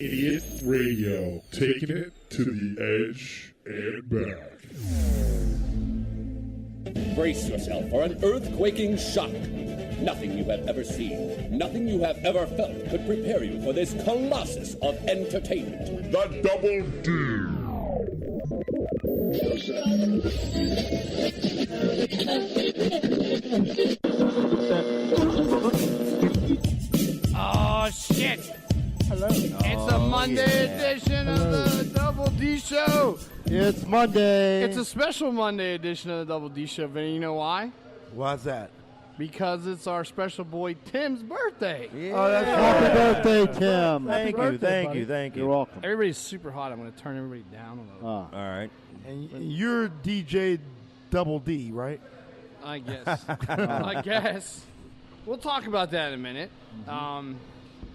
Idiot Radio, taking it to the edge and back. Brace yourself for an earth-quaking shock. Nothing you have ever seen, nothing you have ever felt could prepare you for this colossus of entertainment. The Double D. Oh, shit. Hello. It's a Monday edition of the Double D Show. It's Monday. It's a special Monday edition of the Double D Show, Vinny. You know why? Why's that? Because it's our special boy Tim's birthday. Yeah. Oh, that's happy birthday, Tim. Thank you. You're welcome. Everybody's super hot. I'm going to turn everybody down a little. All right. And you're DJ Double D, right? I guess. I guess. We'll talk about that in a minute.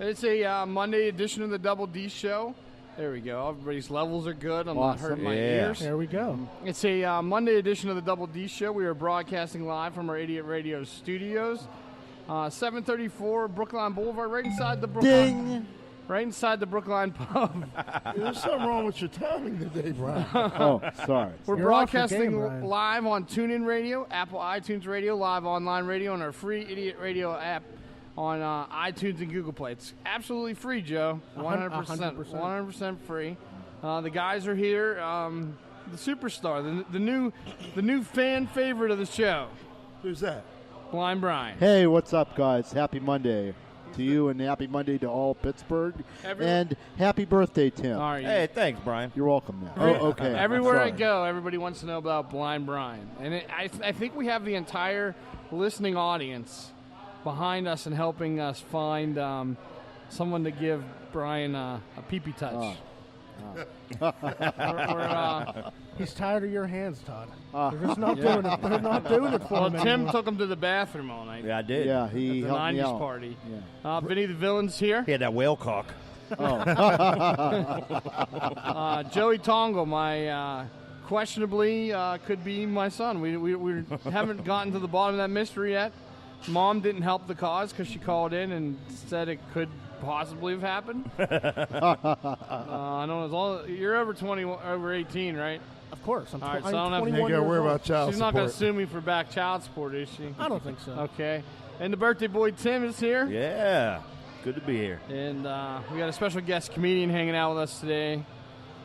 It's a Monday edition of the Double D Show. There we go. Everybody's levels are good. I'm not hurting my ears. There we go. It's a Monday edition of the Double D Show. We are broadcasting live from our Idiot Radio studios. 734 Brookline Boulevard, right inside the Brookline. Ding. Right inside the Brookline pub. There's something wrong with your timing today, Brian. Oh, sorry. We're You're off your broadcasting game, Ryan. live on TuneIn Radio, Apple iTunes Radio, live online radio, and our free Idiot Radio app on iTunes and Google Play. It's absolutely free, Joe. 100%. 100% free. The guys are here. The superstar, the new fan favorite of the show, Who's that? Blind Brian. Hey, what's up, guys? Happy Monday to you, and happy Monday to all Pittsburgh. And happy birthday, Tim. All right. Hey, thanks, Brian. You're welcome, man. Oh, okay. Everywhere I Sorry. go, everybody wants to know about Blind Brian. And I think we have the entire listening audience behind us and helping us find someone to give Brian a pee-pee touch. He's tired of your hands, Todd. They're just not doing it. They're not doing it for Well, him Tim anymore. took him to the bathroom all night. Yeah, I did. Yeah, he At the helped me 90s out. party. Yeah. Vinny the Villain's here. He had that whale cock. Joey Tongo, my questionably could be my son. We haven't gotten to the bottom of that mystery yet. Mom didn't help the cause because she called in and said it could possibly have happened. I don't know. As long as you're over 20, over 18, right? Of course. I'm, All right, I'm so I don't have to- 21 You years gotta worry old. about child She's not going to support. sue me for back child support, is she? I don't think so. Okay. And the birthday boy Tim is here. Yeah. Good to be here. And we got a special guest comedian hanging out with us today.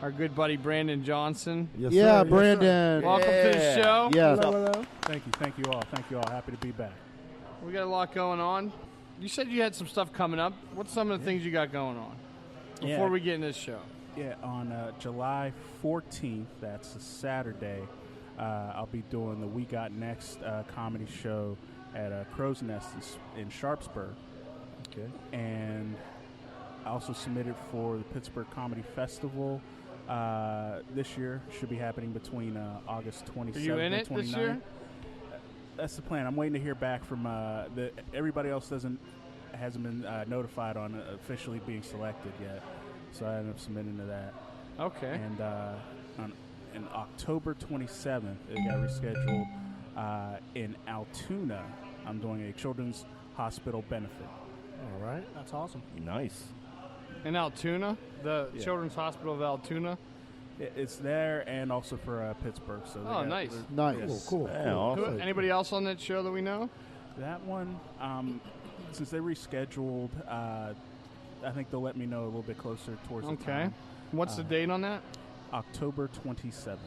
Our good buddy Brandon Johnson. Yes, Yeah, sir. Brandon. Welcome to the show. Yes. Hello, hello. Thank you all. Happy to be back. We got a lot going on. You said you had some stuff coming up. What's some of the things you got going on before we get in this show? Yeah, on July 14th, that's a Saturday, I'll be doing the We Got Next comedy show at Crow's Nest in Sharpsburg. Okay. And I also submitted for the Pittsburgh Comedy Festival this year. Should be happening between August 27th Are you in and it 29th. this year? That's the plan. I'm waiting to hear back from everybody else hasn't been notified on officially being selected yet, so I ended up submitting to that. Okay. And on October 27th, it got rescheduled in Altoona. I'm doing a children's hospital benefit. All right. That's awesome. Nice. In Altoona, the Children's Hospital of Altoona. It's there and also for Pittsburgh. So they got- nice. Nice. Yes. Cool. Yeah, awesome. Who, anybody else on that show that we know? That one, since they rescheduled, I think they'll let me know a little bit closer towards the Okay. time. What's the date on that? October 27th.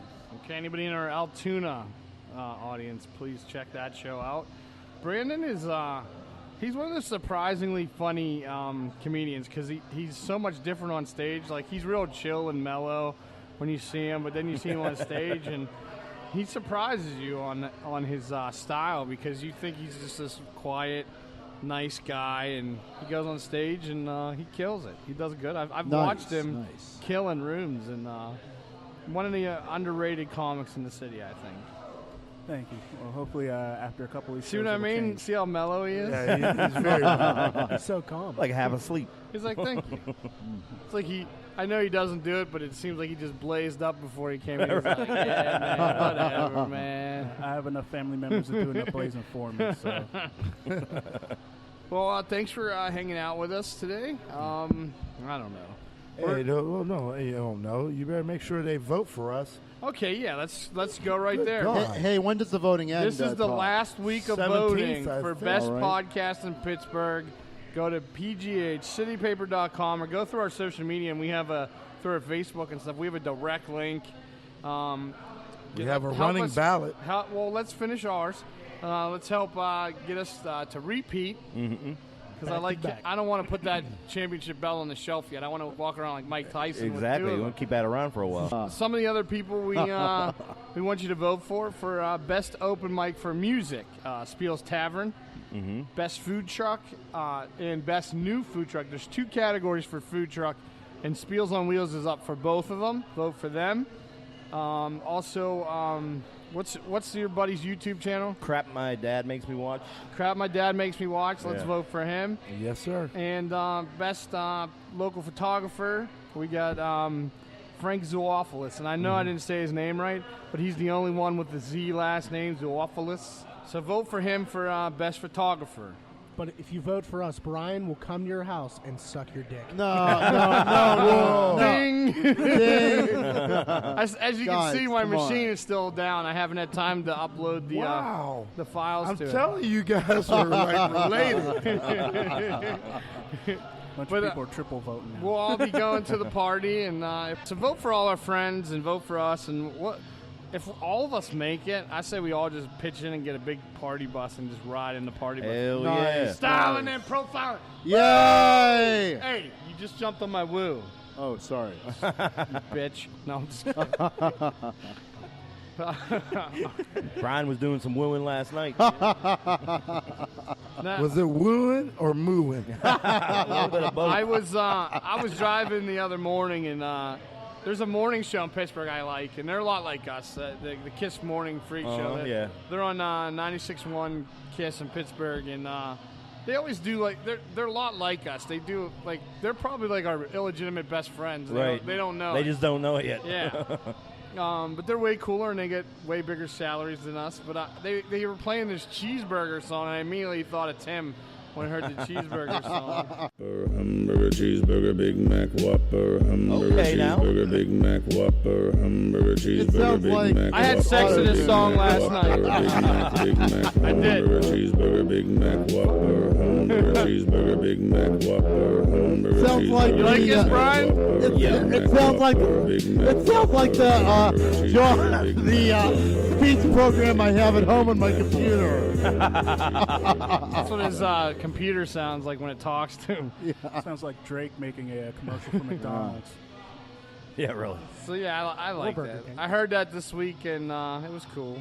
Okay, anybody in our Altoona audience, please check that show out. Brandon is he's one of the surprisingly funny comedians because he's so much different on stage. Like, he's real chill and mellow when you see him, but then you see him on stage and he surprises you on his style because you think he's just this quiet, nice guy, and he goes on stage and he kills it. He does good. I've watched him kill in rooms, and one of the underrated comics in the city, I think. Thank you. Well, hopefully after a couple of weeks. See what I mean? See how mellow he is? Yeah, he's very He's so calm. Like half asleep. He's like, thank you. It's like I know he doesn't do it, but it seems like he just blazed up before he came in. He's like, yeah, man, whatever, man. I have enough family members that do enough blazing for me, so. Well, thanks for hanging out with us today. I don't know. Hey, no, you don't know. You better make sure they vote for us. Okay, yeah, let's go right there. God. Hey, when does the voting end? This is the Todd? last week of 17th, voting I for think. best All right. podcast in Pittsburgh. Go to pghcitypaper.com or go through our social media, and we have through our Facebook and stuff. We have a direct link. We have a help running us- ballot. Well, let's finish ours. Let's help get us to repeat. Because I don't want to put that championship belt on the shelf yet. I want to walk around like Mike Tyson. Exactly. With We two want to keep that around for a while. Some of the other people we want you to vote for best open mic for music, Spiel's Tavern, best food truck, and best new food truck. There's 2 categories for food truck, and Spiel's on Wheels is up for both of them. Vote for them. What's your buddy's YouTube channel? Crap my dad makes me watch. Crap My Dad Makes Me Watch. Let's Yeah. vote for him. Yes, sir. And best local photographer, we got Frank Zoophilus. And I know I didn't say his name right, but he's the only one with the Z last name, Zoophilus. So vote for him for best photographer. But if you vote for us, Brian will come to your house and suck your dick. No. Ding! Ding. As you Guys, can see, my come machine on. is still down. I haven't had time to upload the Wow. the files I'm to telling you guys are like related. Bunch But, of people are triple voting now. We'll all be going to the party, and so vote for all our friends and vote for us. And if all of us make it, I say we all just pitch in and get a big party bus and just ride in the party bus. Hell Nice. yeah. Styling and profiling. Yay! Hey, you just jumped on my woo, Oh, sorry. you bitch. No, I'm just kidding. Brian was doing some wooing last night. Nah, Was it wooing or mooing? I was driving the other morning, and there's a morning show in Pittsburgh I like, and they're a lot like us. The Kiss Morning Freak Show. Yeah. They're on 96.1 Kiss in Pittsburgh, and they always do like they're a lot like us. They do like they're probably like our illegitimate best friends. They don't know. They it. just don't know it yet. Yeah. But they're way cooler and they get way bigger salaries than us. But they were playing this cheeseburger song, and I immediately thought of Tim when I heard the cheeseburger song. Hamburger, cheeseburger, Big Mac, Whopper. Hamburger, Okay, now. cheeseburger, Big Mac, Whopper. Hamburger, cheeseburger, sounds Big like- Mac, I had Whopper. sex to this Big song Mac, last Whopper, night. Big Mac, I did. Hamburger, cheeseburger, Big Mac, Whopper. Hamburger, cheeseburger, Big Mac, Whopper. Hamburger, Sounds like cheeseburger, You like Big this, Mac, Brian? Whopper. It, Big it Mac, sounds like Whopper, Big Mac, it sounds like the speech program I have at home on my computer. That's what his computer sounds like when it talks to him. Sounds like Drake making a commercial for McDonald's. Yeah, really. So yeah, I like Burger that. King. I heard that this week, and it was cool.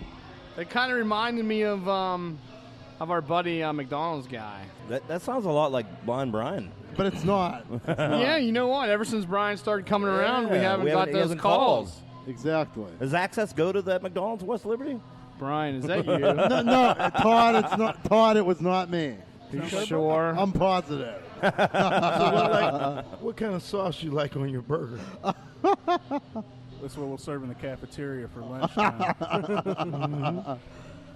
It kind of reminded me of our buddy McDonald's guy. That sounds a lot like Blind Brian. But it's not. Yeah, you know what? Ever since Brian started coming around, we Yeah, haven't he got those hasn't calls. called. Exactly. Does Access go to that McDonald's West Liberty? Brian, is that you? No, Todd, it's not. Todd, it was not me. You sure? I'm positive. What kind of sauce you like on your burger? That's what we'll serve in the cafeteria for lunchtime.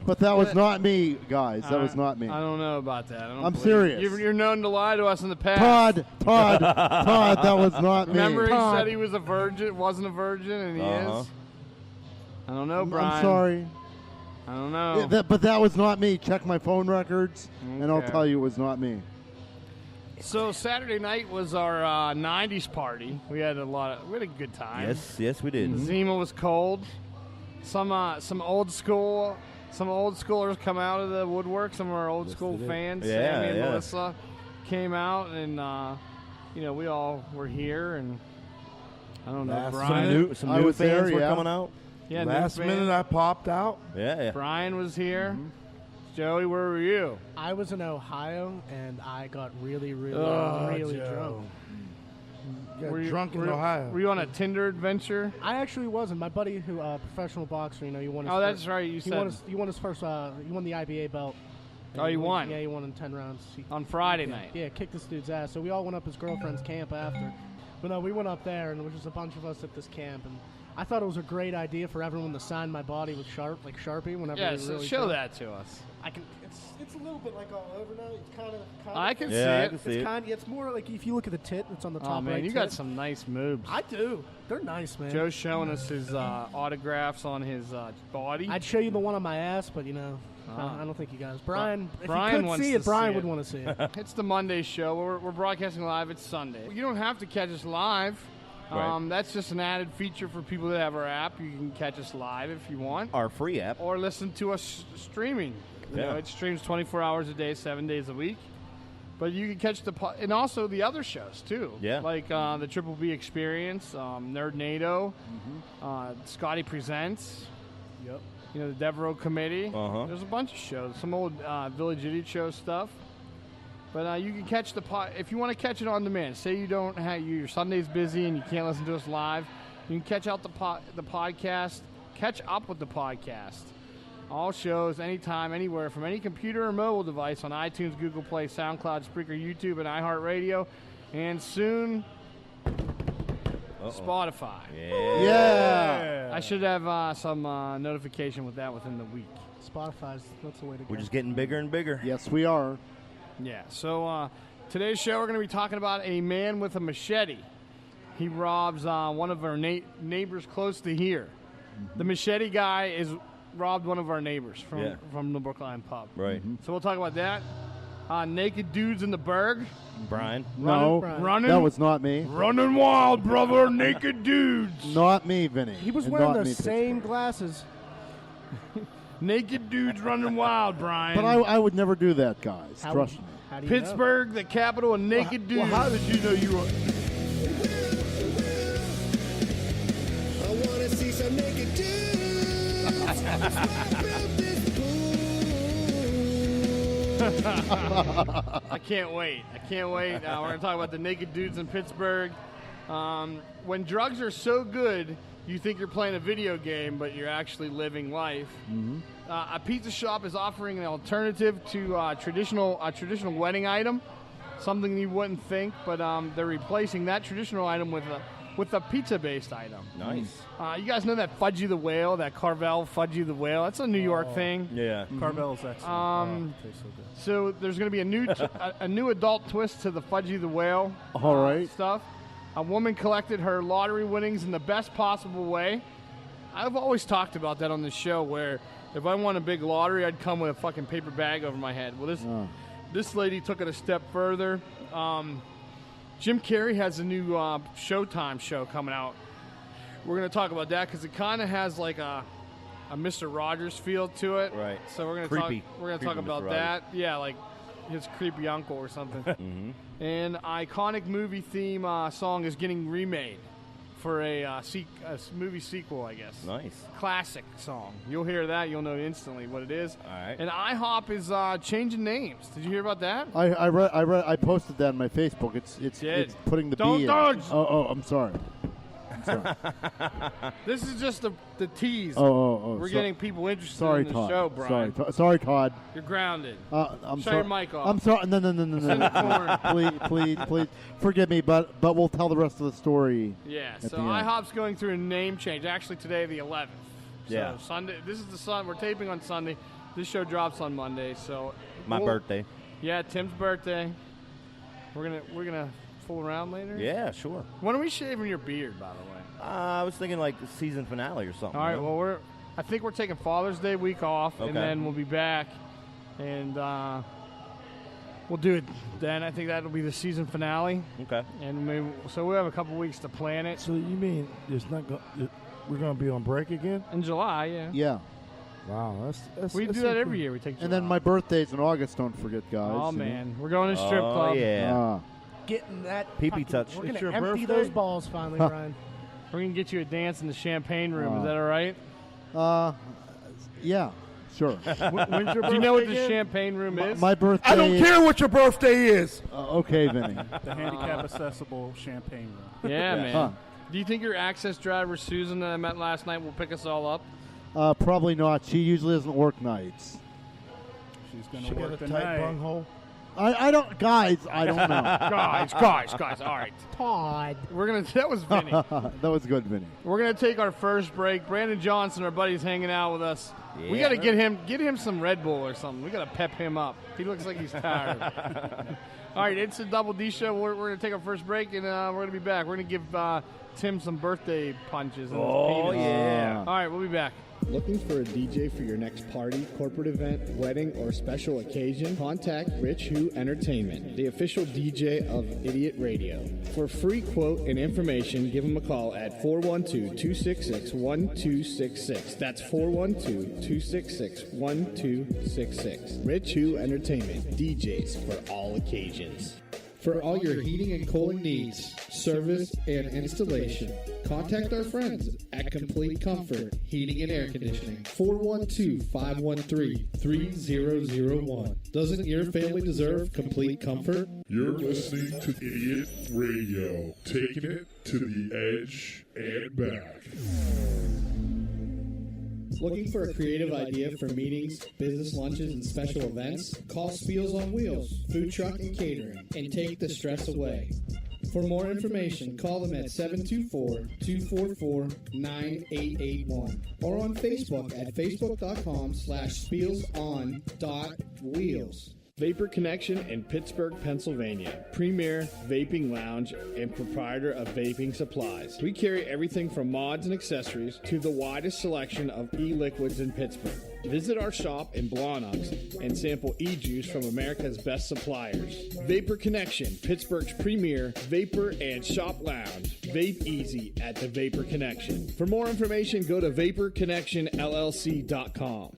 But that was not me, guys. That was not me. I don't know about that. I don't I'm believe serious. You're known to lie to us in the past. Todd, that was not me. Remember he Todd, said he was a virgin, wasn't a virgin, and he Uh-huh. is? I don't know, Brian. I'm sorry. I don't know. But that was not me. Check my phone records, and I'll Okay. tell you it was not me. So Saturday night was our 90s party. We had a good time. Yes, we did. Zima was cold. Some old schoolers come out of the woodwork. Some of our old school fans, Yeah, Sammy and yeah. Melissa, came out, and we all were here. And I don't know, Last Brian. Some I new was there, fans were yeah. coming out. Yeah, new Last fans. minute I popped out. Yeah. Brian was here. Joey, where were you? I was in Ohio, and I got really, really, Oh, really Joe. drunk. Got Were you- drunk in were- Ohio. Were you on a Tinder adventure? I actually wasn't. My buddy, who professional boxer, he won his Oh, that's first, right. You he said won his first. He won the IBA belt. Oh, he won? Yeah, he won in 10 rounds. On Friday night. Yeah, kicked this dude's ass. So we all went up his girlfriend's camp after. But no, we went up there, and there was just a bunch of us at this camp. And I thought it was a great idea for everyone to sign my body with Sharpie whenever Yeah, they so really show do. that to us. I can. It's a little bit like all over now. It's kind of. I can see Yeah, I it. can see It's it. kind. It's more like if you look at the tit that's on the top Oh man, right. you got tit. some nice moves. I do. They're nice, man. Joe's showing us his autographs on his body. I'd show you the one on my ass, but Ah. I don't think you guys. Brian, if Brian you could wants see to it, Brian see would it. want to see it. It's the Monday show. We're broadcasting live. It's Sunday. You don't have to catch us live. Right. That's just an added feature for people that have our app. You can catch us live if you want, Our free app. or listen to us streaming. You know, Yeah. it streams 24 hours a day, 7 days a week. But you can catch and also the other shows too. Yeah. Like the Triple B Experience, Nerd NATO, Scotty Presents. Yep. You know, the Devereaux Committee. Uh-huh. There's a bunch of shows. Some old Village Idiot Show stuff. But you can catch if you want to catch it on demand. Say you don't have your Sunday's busy and you can't listen to us live. You can catch out the podcast. Catch up with the podcast. All shows, anytime, anywhere, from any computer or mobile device on iTunes, Google Play, SoundCloud, Spreaker, YouTube, and iHeartRadio, and soon Spotify. Yeah. I should have some notification with that within the week. Spotify's that's the way to go. We're just getting bigger and bigger. Yes, we are. Yeah, so today's show we're going to be talking about a man with a machete. He robs one of our neighbors close to here. The machete guy robbed one of our neighbors from the Brookline pub. Right. So we'll talk about that. Naked dudes in the burg. Brian. No, Running. that was not me. Running wild, brother. Naked dudes. Not me, Vinny. He was And wearing not the me, same Pittsburgh. glasses. Naked dudes running wild, Brian. But I would never do that, guys. How- Trust me. How do you know? Pittsburgh, the capital of naked dudes. Well, how did you know you were? I wanna see some naked dudes. I can't wait. We're going to talk about the naked dudes in Pittsburgh. When drugs are so good, you think you're playing a video game, but you're actually living life. A pizza shop is offering an alternative to a traditional wedding item, something you wouldn't think, but they're replacing that traditional item with a pizza-based item. Nice. You guys know that Fudgy the Whale, that Carvel Fudgy the Whale? That's a New York thing. Yeah. Carvel's excellent. Tastes so good. So there's going to be a new adult twist to the Fudgy the Whale All right. stuff. A woman collected her lottery winnings in the best possible way. I've always talked about that on the show, where if I won a big lottery, I'd come with a fucking paper bag over my head. Well, this lady took it a step further. Jim Carrey has a new Showtime show coming out. We're going to talk about that because it kind of has like a Mr. Rogers feel to it. Right. So we're going Creepy. to talk Creepy about Mr. that. Yeah, like his creepy uncle or something. An iconic movie theme song is getting remade for a movie sequel, I guess. Nice. Classic song. You'll hear that. You'll know instantly what it is. All right. And IHOP is changing names. Did you hear about that? I posted that on my Facebook. It's putting the Don't B in. dodge. Oh, I'm sorry. This is just the tease. Oh. We're getting people interested Sorry, in the Todd. show, Brian. Sorry, Todd. You're grounded. I'm Shut sorry. your mic off. I'm sorry. No. in the corner. please, forgive me, but we'll tell the rest of the story. Yeah, at so the end. IHOP's going through a name change. Actually, today, the 11th. Yeah. So Sunday. This is the Sun. We're taping on Sunday. This show drops on Monday. So My birthday. Yeah, Tim's birthday. We're gonna fool around later. Yeah, sure. When are we shaving your beard, by the way? I was thinking like the season finale or something. All right. you know? Well, I think we're taking Father's Day week off, Okay. and then we'll be back, and we'll do it then. I think that'll be the season finale, Okay. and so we have a couple weeks to plan it. So you mean it's not we're going to be on break again? In July, yeah. Yeah. Wow, that's We do that every year. We take. And then my birthday's in August. Don't forget, guys. Oh you know. man, we're going to strip club. Yeah. Getting that Pee-pee fucking- touch. We're It's gonna your empty birthday? those balls finally, Brian. We're gonna get you a dance in the champagne room. Is that all right? Yeah. Sure. When's your Do you know what birthday the again? champagne room is? My birthday. I don't care what your birthday is. Okay, Vinny. The handicap accessible champagne room. Yeah, man. Huh. Do you think your access driver Susan that I met last night will pick us all up? Probably not. She usually doesn't work nights. She's going She to got a work tight tonight. bunghole. I don't, guys. I don't know. guys. All right, Todd. That was Vinny. That was good, Vinny. We're gonna take our first break. Brandon Johnson, our buddy's hanging out with us. Yeah. We got to get him some Red Bull or something. We got to pep him up. He looks like he's tired. All right, it's a Double D show. We're gonna take our first break, and we're gonna be back. We're gonna give Tim some birthday punches. In his penis. Yeah. All right, we'll be back. Looking for a DJ for your next party, corporate event, wedding, or special occasion? Contact Rich Who Entertainment, the official DJ of Idiot Radio. For a free quote and information, give them a call at 412-266-1266. That's 412-266-1266. Rich Who Entertainment, DJs for all occasions. For all your heating and cooling needs, service, and installation, contact our friends at Complete Comfort Heating and Air Conditioning. 412-513-3001. Doesn't your family deserve complete comfort? You're listening to Idiot Radio, taking it to the edge and back. Looking for a creative idea for meetings, business lunches, and special events? Call Spiels on Wheels, Food Truck and Catering, and take the stress away. For more information, call them at 724-244-9881 or on Facebook at facebook.com/spielson.wheels. Vapor Connection in Pittsburgh, Pennsylvania. Premier vaping lounge and proprietor of vaping supplies. We carry everything from mods and accessories to the widest selection of e-liquids in Pittsburgh. Visit our shop in Blawnox and sample e-juice from America's best suppliers. Vapor Connection, Pittsburgh's premier vapor and shop lounge. Vape easy at the Vapor Connection. For more information, go to vaporconnectionllc.com.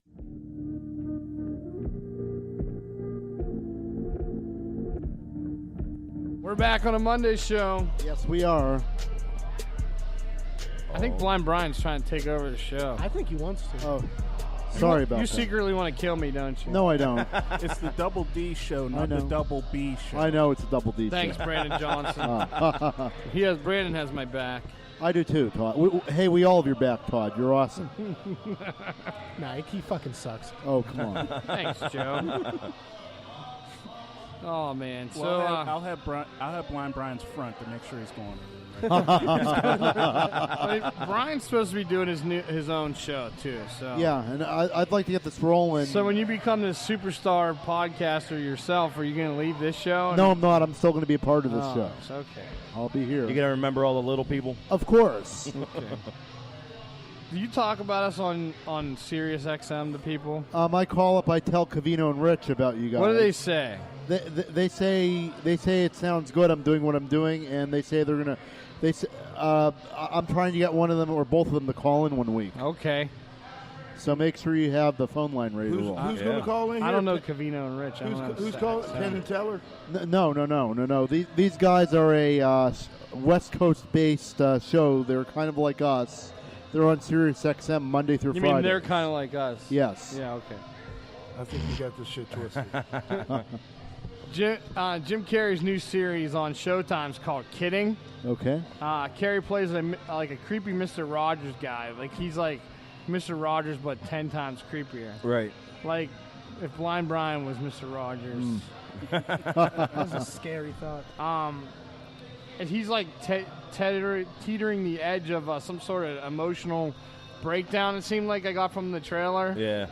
We're back on a Monday show. Yes, we are. I think Blind Brian's trying to take over the show. I think he wants to. Oh, sorry about You that. secretly want to kill me, don't you? No, I don't. It's the Double D show, not the Double B show. I know it's a Double D Thanks, show. Brandon Johnson. Brandon has my back. I do too, Todd. We all have your back, Todd. You're awesome. Nah, he fucking sucks. Oh, come on. Thanks, Joe. Oh man! Well, So I'll have Blind Brian's front to make sure he's going. Brian's supposed to be doing his own show too. So Yeah, and I'd like to get this rolling. So when you become this superstar podcaster yourself, are you going to leave this show? No, I'm not. I'm still going to be a part of this show. It's okay. I'll be here. You got to remember all the little people? Of course. Okay. Do you talk about us on Sirius XM to people? I call up. I tell Cavino and Rich about you guys. What do they say? They say it sounds good. I'm doing what I'm doing, and they say they're gonna. They say, I'm trying to get one of them or both of them to call in one week. Okay. So make sure you have the phone line ready to roll. Who's going to call in here? I don't know Cavino and Rich. Who's calling? Penn and Teller? No. These guys are a West Coast-based show. They're kind of like us. They're on Sirius XM Monday through Friday. You mean they're kind of like us? Yes. Yeah, okay. I think you got this shit twisted. Jim Carrey's new series on Showtime's called Kidding. Okay. Carrey plays a creepy Mr. Rogers guy. Like he's like Mr. Rogers, but 10 times creepier. Right. Like if Blind Brian was Mr. Rogers. That's a scary thought. And he's like teetering the edge of some sort of emotional breakdown. It seemed like I got from the trailer. Yeah.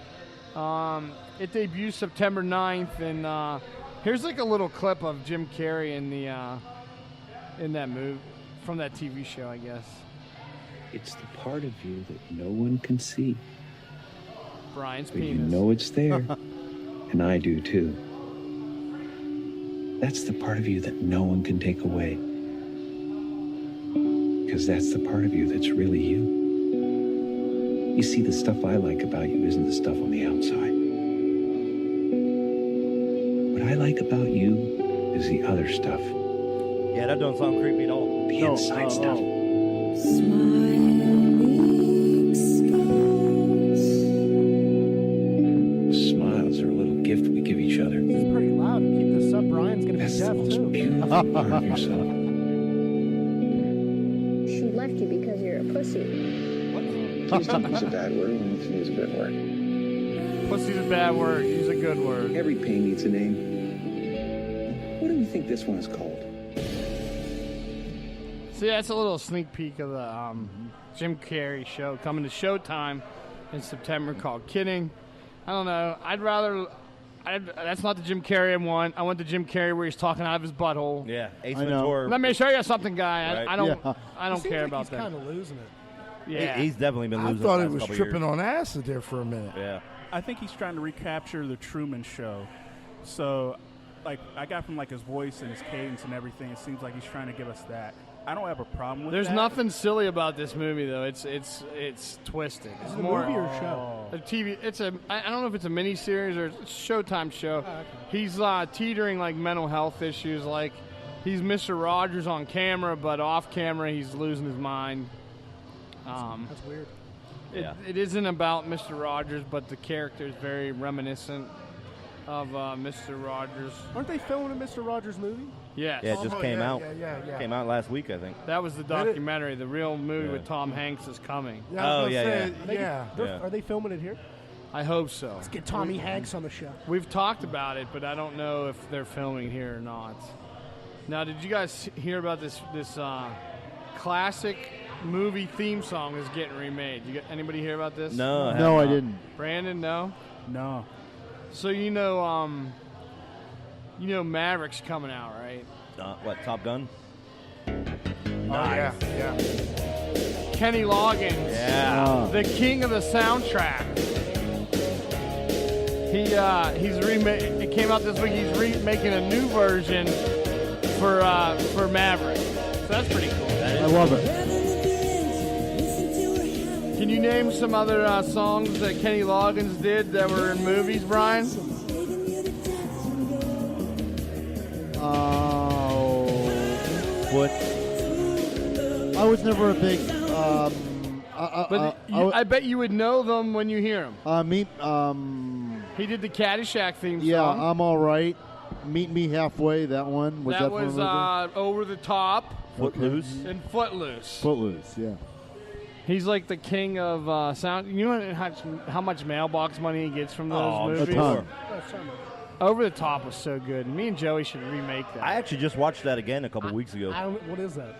It debuts September 9th, and here's like a little clip of Jim Carrey in that movie from that TV show, I guess. It's the part of you that no one can see. Brian's But penis. you know it's there, and I do too. That's the part of you that no one can take away. Because that's the part of you that's really you. You see, the stuff I like about you isn't the stuff on the outside. What I like about you is the other stuff. Yeah, that doesn't sound creepy at all. The inside stuff. Smiles are a little gift we give each other. This is pretty loud. Keep this up. Brian's going to be That's the deaf, most too. beautiful part of yourself. She left you because you're a pussy. Please don't use a bad word. We need to use a good word. Pussy's a bad word. Use a good word. Every pain needs a name. think this one is called? See, that's a little sneak peek of the Jim Carrey show coming to Showtime in September called Kidding. I don't know. That's not the Jim Carrey I want. I want the Jim Carrey where he's talking out of his butthole. Yeah, Ace Ventura. Let me show you something, guy. Right. I don't He seems care like about he's that. kind of losing it. Yeah. He's definitely been losing. I thought the he past was couple tripping years. on acid there for a minute. Yeah. I think he's trying to recapture the Truman Show. So, like, I got from like his voice and his cadence and everything. It seems like he's trying to give us that. I don't have a problem with There's that. nothing silly about this movie, though. It's twisted. It's Is it a more movie or a show? a TV. I don't know if it's a mini series or it's a Showtime show. Oh, okay. He's teetering like mental health issues. Like he's Mr. Rogers on camera, but off camera he's losing his mind. That's weird. It isn't about Mr. Rogers, but the character is very reminiscent of Mr. Rogers. Aren't they filming a Mr. Rogers movie? Yes. Yeah, it just came out. Yeah. Came out last week, I think. That was the Did it? documentary. The real movie Yeah. with Tom Hanks is coming. Yeah, I was gonna say, Yeah. yeah. Are they filming it here? I hope so. Let's get Tommy Hanks on the show. We've talked about it, but I don't know if they're filming here or not. Now, did you guys hear about this classic movie theme song is getting remade? Anybody hear about this? No, I didn't. Brandon, no? No. So you know Maverick's coming out, right? What, Top Gun? Nice. Yeah. Kenny Loggins, the king of the soundtrack. It came out this week. He's making a new version for Maverick. So that's pretty cool. I love it. Can you name some other songs that Kenny Loggins did that were in movies, Brian? What? I was never a big. I bet you would know them when you hear them. He did the Caddyshack theme Yeah, song. I'm all right. Meet Me Halfway. That one was that from was a movie? Over the Top. Footloose. And Footloose. Footloose. Yeah. He's like the king of sound. You know how much mailbox money he gets from those movies? A ton. Over the Top was so good. Me and Joey should remake that. I actually just watched that again a couple weeks ago. What is that?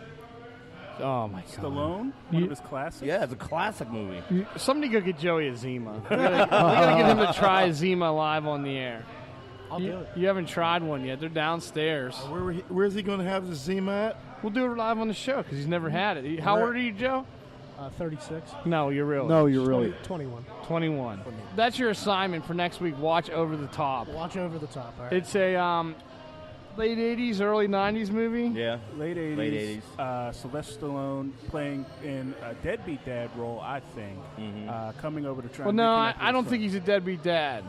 Oh my God! Stallone, one of his classics. Yeah, it's a classic movie. Somebody go get Joey a Zima. We gotta get him to try a Zima live on the air. I'll do it. You haven't tried one yet. They're downstairs. Where's he going to have the Zima at? We'll do it live on the show because he's never had it. How old are you, Joe? 36. No, you're really. No, you're really. 21. 21. That's your assignment for next week. Watch Over the Top. Watch Over the Top. All right. It's a late 80s, early 90s movie. Yeah. Late 80s. Late 80s. Sylvester Stallone playing in a deadbeat dad role, I think. Coming over to try Well, and no, reconnect I with don't his think he's a deadbeat dad.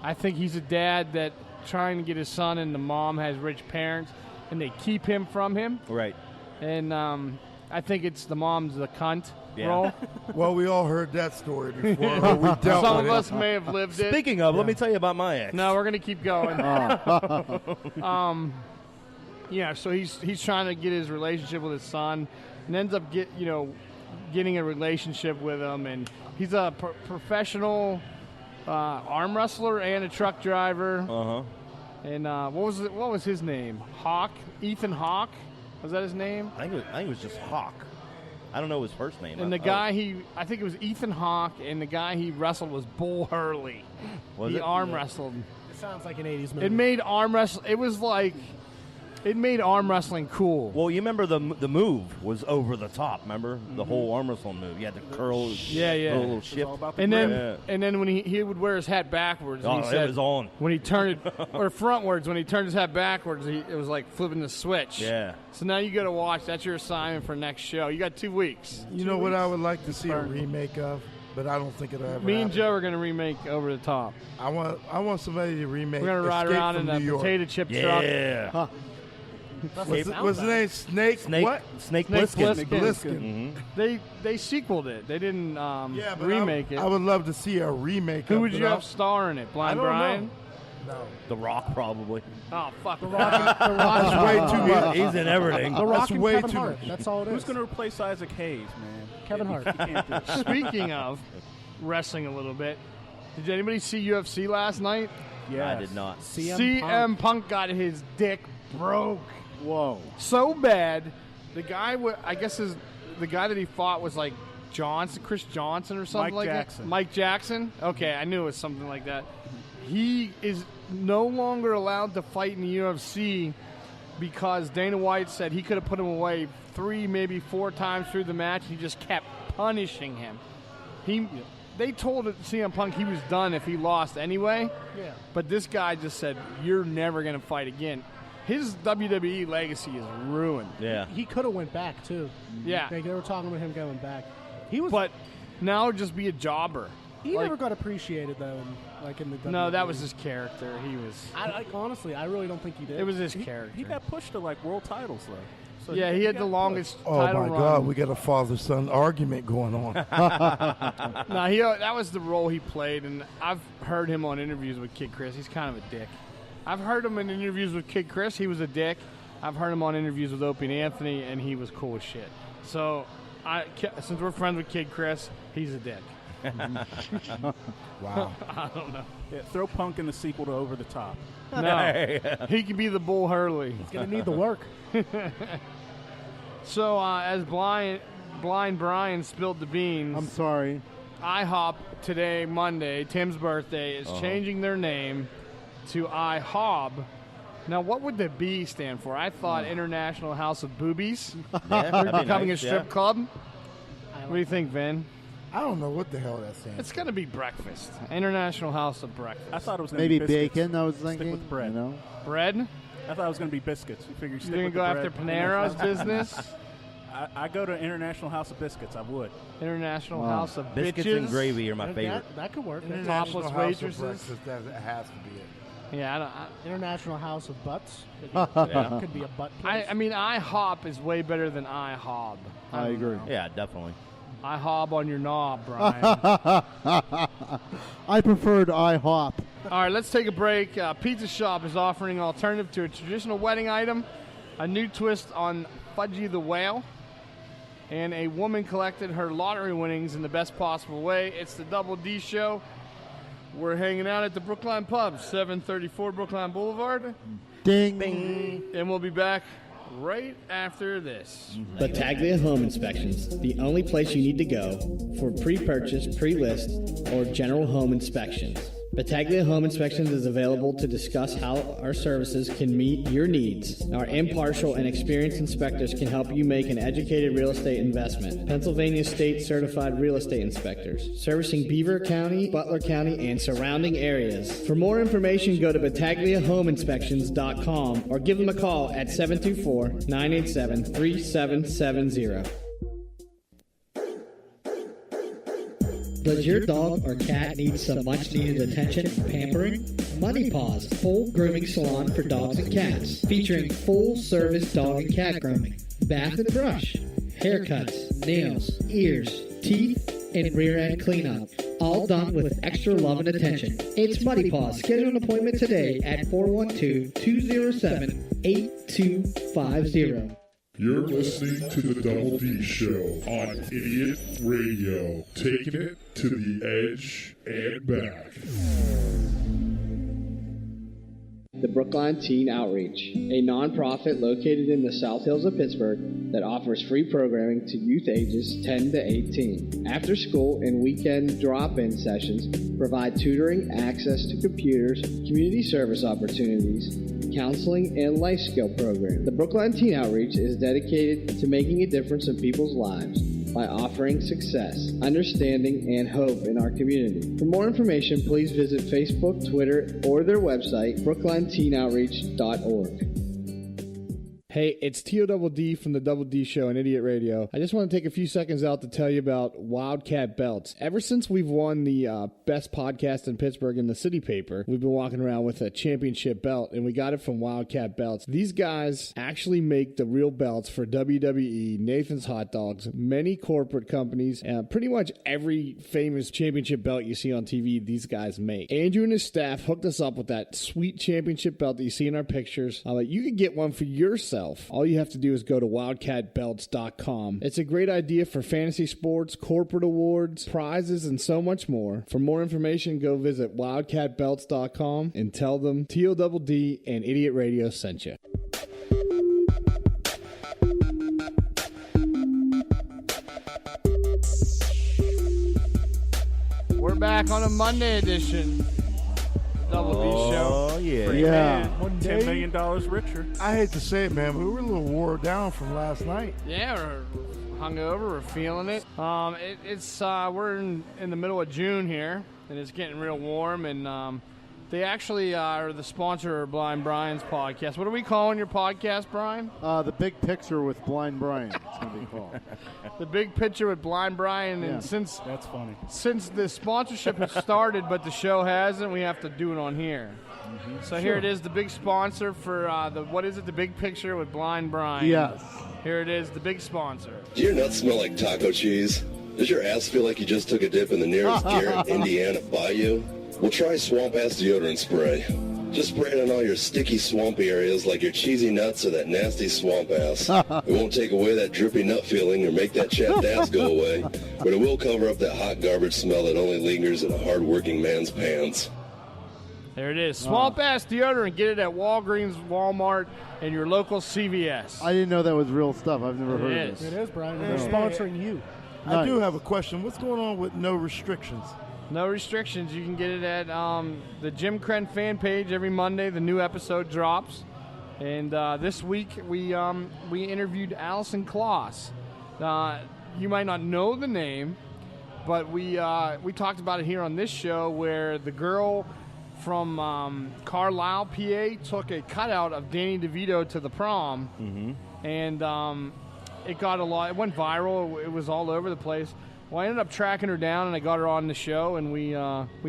I think he's a dad that trying to get his son, and the mom has rich parents, and they keep him from him. Right. And I think it's the mom's the cunt Yeah. role. Well, we all heard that story before. But we dealt Some with of it. us may have lived it. Speaking of, let me tell you about my ex. No, we're gonna keep going. Yeah, so he's trying to get his relationship with his son, and ends up getting a relationship with him, and he's a professional arm wrestler and a truck driver. Uh-huh. And what was his name? Hawk? Ethan Hawke? Was that his name? I think it was just Hawk. I don't know his first name. And the guy I think it was Ethan Hawke, and the guy he wrestled was Bull Hurley. Was he it? arm wrestled. It sounds like an 80s movie. It made arm wrestling. It was like it made arm wrestling cool. Well, you remember the move was over the top. Remember the whole arm wrestling move? You had the curl. Yeah. The little shift. And then when he would wear his hat backwards. Oh, and he said, it was on. When he turned it or frontwards, when he turned his hat backwards, it was like flipping the switch. Yeah. So now you got to watch. That's your assignment for next show. You got 2 weeks. You know what I would like to see a remake of, but I don't think it'll ever Me and happen. Joe are going to remake Over the Top. I want somebody to remake. We're going to ride Escape around from in a New York. potato chip truck. Yeah. Huh. What's the name? Snake what? Snake Plissken. Plissken. They sequeled it. They didn't But remake it. I would love to see a remake. Who of would it. you have star in it? Blind I don't Brian? No. The Rock, probably. Oh, fuck. The Rock. That's way too much. He's in everything. The Rock That's and way Kevin too Hart. much. That's all it is. Who's going to replace Isaac Hayes, man? Kevin Hart. You can't do it. Speaking of wrestling a little bit, did anybody see UFC last night? Yeah, I did not. CM Punk got his dick broke. Whoa. So bad, the guy, the guy that he fought was like Chris Johnson or something Mike like Jackson. that. Mike Jackson? Okay, I knew it was something like that. He is no longer allowed to fight in the UFC because Dana White said he could have put him away 3, maybe 4 times through the match. He just kept punishing him. They told CM Punk he was done if he lost anyway. Yeah. But this guy just said, you're never going to fight again. His WWE legacy is ruined. Yeah. He could have went back, too. Yeah. They were talking about him going back. But now just be a jobber. He never got appreciated, though, in the WWE. No, that was his character. He was... honestly, I really don't think he did. It was his character. He got pushed to, world titles, though. So yeah, he had the longest title run. Oh, my God. We got a father-son argument going on. No, that was the role he played, and I've heard him on interviews with Kid Chris. He's kind of a dick. I've heard him in interviews with Kid Chris. He was a dick. I've heard him on interviews with Opie and Anthony, and he was cool as shit. So, since we're friends with Kid Chris, he's a dick. Wow. I don't know. Yeah, throw Punk in the sequel to Over the Top. No. He could be the Bull Hurley. He's going to need the work. So, as Blind Brian spilled the beans. I'm sorry. IHOP today, Monday, Tim's birthday, is changing their name to IHOB. Now, what would the B stand for? I thought International House of Boobies. They're becoming a strip club. What do you think, Vin? I don't know what the hell that stands It's going to be breakfast. International House of Breakfast. I thought it was going to be Maybe biscuits. bacon, I was thinking. Stick with bread. You know? Bread? I thought it was going to be biscuits. You figure you stick You're with going to the go bread. after Panera's business? I go to International House of Biscuits. I would. International Wow. House of Biscuits Bitches. and gravy are my favorite. That could work. International Topless House of waitresses. Breakfast, that has to be it. Yeah, International House of Butts. Could be a butt place. I mean, IHOP is way better than IHOB. I agree. Yeah, definitely. IHOB on your knob, Brian. I preferred IHOP. All right, let's take a break. Pizza Shop is offering an alternative to a traditional wedding item, a new twist on Fudgy the Whale, and a woman collected her lottery winnings in the best possible way. It's the Double D Show. We're hanging out at the Brookline Pub, 734 Brookline Boulevard. Ding. Bing. And we'll be back right after this. Battaglia Home Inspections, the only place you need to go for pre-purchase, pre-list, or general home inspections. Battaglia Home Inspections is available to discuss how our services can meet your needs. Our impartial and experienced inspectors can help you make an educated real estate investment. Pennsylvania State Certified Real Estate Inspectors, servicing Beaver County, Butler County, and surrounding areas. For more information, go to BattagliaHomeInspections.com or give them a call at 724-987-3770. Does your dog or cat need some much-needed attention and pampering? Money Paws, full grooming salon for dogs and cats, featuring full-service dog and cat grooming, bath and brush, haircuts, nails, ears, teeth, and rear-end cleanup, all done with extra love and attention. It's Money Paws. Schedule an appointment today at 412-207-8250. You're listening to the Double D Show on Idiot Radio, taking it to the edge and back. The Brookline Teen Outreach, a nonprofit located in the South Hills of Pittsburgh that offers free programming to youth ages 10 to 18. After school and weekend drop-in sessions provide tutoring, access to computers, community service opportunities, counseling, and life skill programs. The Brookline Teen Outreach is dedicated to making a difference in people's lives by offering success, understanding, and hope in our community. For more information, please visit Facebook, Twitter, or their website, brooklineteenoutreach.org. Hey, it's T.O.D.D. from the Double D Show on Idiot Radio. I just want to take a few seconds out to tell you about Wildcat Belts. Ever since we've won the best podcast in Pittsburgh in the City Paper, we've been walking around with a championship belt, and we got it from Wildcat Belts. These guys actually make the real belts for WWE, Nathan's Hot Dogs, many corporate companies, and pretty much every famous championship belt you see on TV, these guys make. Andrew and his staff hooked us up with that sweet championship belt that you see in our pictures. You can get one for yourself. All you have to do is go to wildcatbelts.com. It's a great idea for fantasy sports, corporate awards, prizes, and so much more. For more information, go visit wildcatbelts.com and tell them TODD and Idiot Radio sent you. We're back on a Monday edition. Double D Show. Oh, yeah. Free Yeah. man. One day, $10 million richer. I hate to say it, man, but we were a little wore down from last night. Yeah, we're hungover. We're feeling it. It's we're in the middle of June here, and it's getting real warm. And they actually are the sponsor of Blind Brian's podcast. What are we calling your podcast, Brian? The Big Picture with Blind Brian. It's going to be called. The Big Picture with Blind Brian. Yeah. And since That's funny. Since the sponsorship has started, but the show hasn't, we have to do it on here. So here it is, the big sponsor for the Big Picture with Blind Brian. Yes. Here it is, the big sponsor. Do your nuts smell like taco cheese? Does your ass feel like you just took a dip in the nearest Garrett, Indiana bayou? Well, try Swamp Ass deodorant spray. Just spray it on all your sticky, swampy areas like your cheesy nuts or that nasty swamp ass. It won't take away that drippy nut feeling or make that chapped ass go away, but it will cover up that hot garbage smell that only lingers in a hard-working man's pants. There it is, Swamp Ass deodorant. Get it at Walgreens, Walmart, and your local CVS. I didn't know that was real stuff. I've never heard of is. this. It is, Brian. They're sponsoring you. I do have a question. What's going on with no restrictions? No restrictions. You can get it at the Jim Crenn fan page every Monday. The new episode drops. And this week we interviewed Allison Kloss. You might not know the name, but we talked about it here on this show where the girl from Carlisle, PA, took a cutout of Danny DeVito to the prom. Mm-hmm. And it got a lot. It went viral. It was all over the place. Well, I ended up tracking her down, and I got her on the show, and we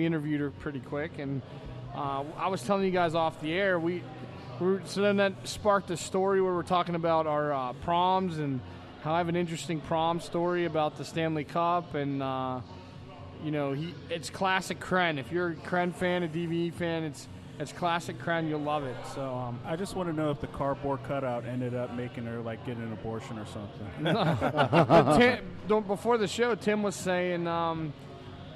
interviewed her pretty quick. And I was telling you guys off the air, so then that sparked a story where we're talking about our proms and how I have an interesting prom story about the Stanley Cup, and it's classic Crenn. If you're a Crenn fan, a DVE fan, it's classic Crenn. You'll love it. So I just want to know if the cardboard cutout ended up making her get an abortion or something. Before the show, Tim was saying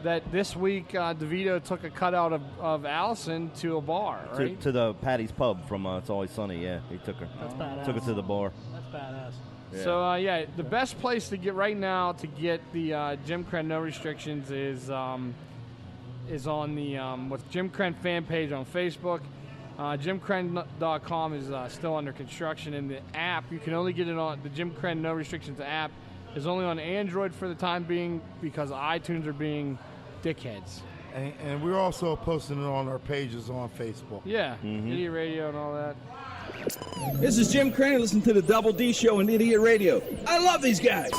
that this week DeVito took a cutout of Allison to a bar, right? To the Patty's Pub from It's Always Sunny. Yeah, he took her. That's badass. Took her to the bar. That's badass. Yeah. So the best place to get right now to get the Jim Crenn No Restrictions is on the Jim Crenn fan page on Facebook. JimCrenn.com is still under construction, and the app, you can only get it on the Jim Crenn No Restrictions app, is only on Android for the time being because iTunes are being dickheads. And we're also posting it on our pages on Facebook. Yeah, Idiot Radio and all that. This is Jim Crenn. Listen to the Double D Show on Idiot Radio. I love these guys.